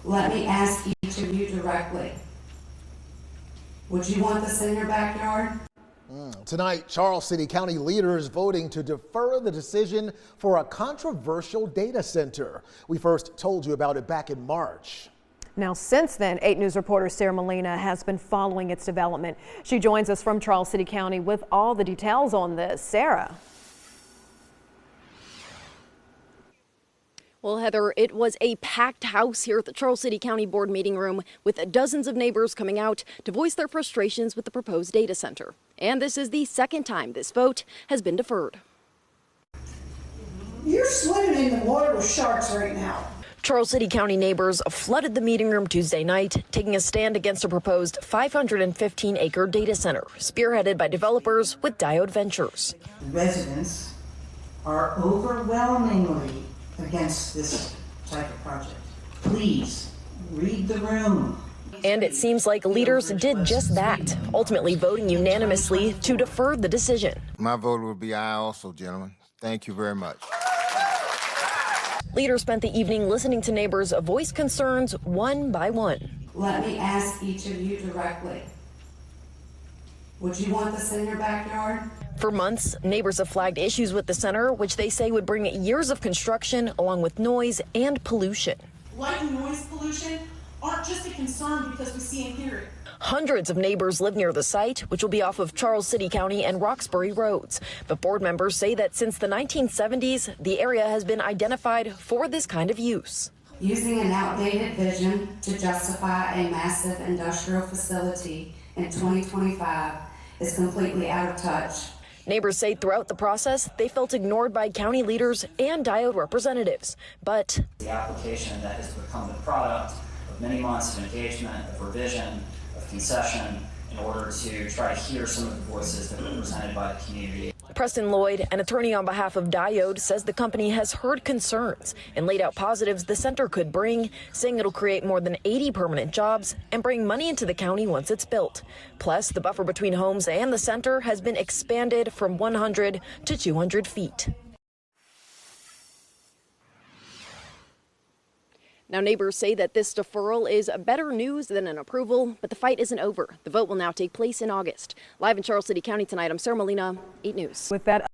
Let me ask each of you directly. Would you want this in your backyard? Tonight, Charles City County leaders voting to defer the decision for a controversial data center. We first told you about it back in March. Now, since then, 8 News reporter Sarah Molina has been following its development. She joins us from Charles City County with all the details on this. Sarah. Well, Heather, it was a packed house here at the Charles City County Board meeting room with dozens of neighbors coming out to voice their frustrations with the proposed data center. And this is the second time this vote has been deferred. You're swimming in the water with sharks right now. Charles City County neighbors flooded the meeting room Tuesday night, taking a stand against a proposed 515-acre data center, spearheaded by developers with Diode Ventures. Residents are overwhelmingly against this type of project. Please read the room. And it seems like leaders did just that, ultimately voting unanimously to defer the decision. My vote will be aye also, gentlemen. Thank you very much. Leaders spent the evening listening to neighbors voice concerns one by one. Let me ask each of you directly. Would you want this in your backyard? For months, neighbors have flagged issues with the center, which they say would bring years of construction along with noise and pollution. Light and noise pollution aren't just a concern because we see and hear it. Hundreds of neighbors live near the site, which will be off of Charles City County and Roxbury roads. But board members say that since the 1970s, the area has been identified for this kind of use. Using an outdated vision to justify a massive industrial facility in 2025 is completely out of touch. Neighbors say throughout the process, they felt ignored by county leaders and Diode representatives. But the application that has become the product of many months of engagement, of revision, of concession, in order to try to hear some of the voices that were presented by the community. Preston Lloyd, an attorney on behalf of Diode, says the company has heard concerns and laid out positives the center could bring, saying it'll create more than 80 permanent jobs and bring money into the county once it's built. Plus, the buffer between homes and the center has been expanded from 100 to 200 feet. Now, neighbors say that this deferral is better news than an approval, but the fight isn't over. The vote will now take place in August. Live in Charles City County tonight, I'm Sarah Molina, 8 News. With that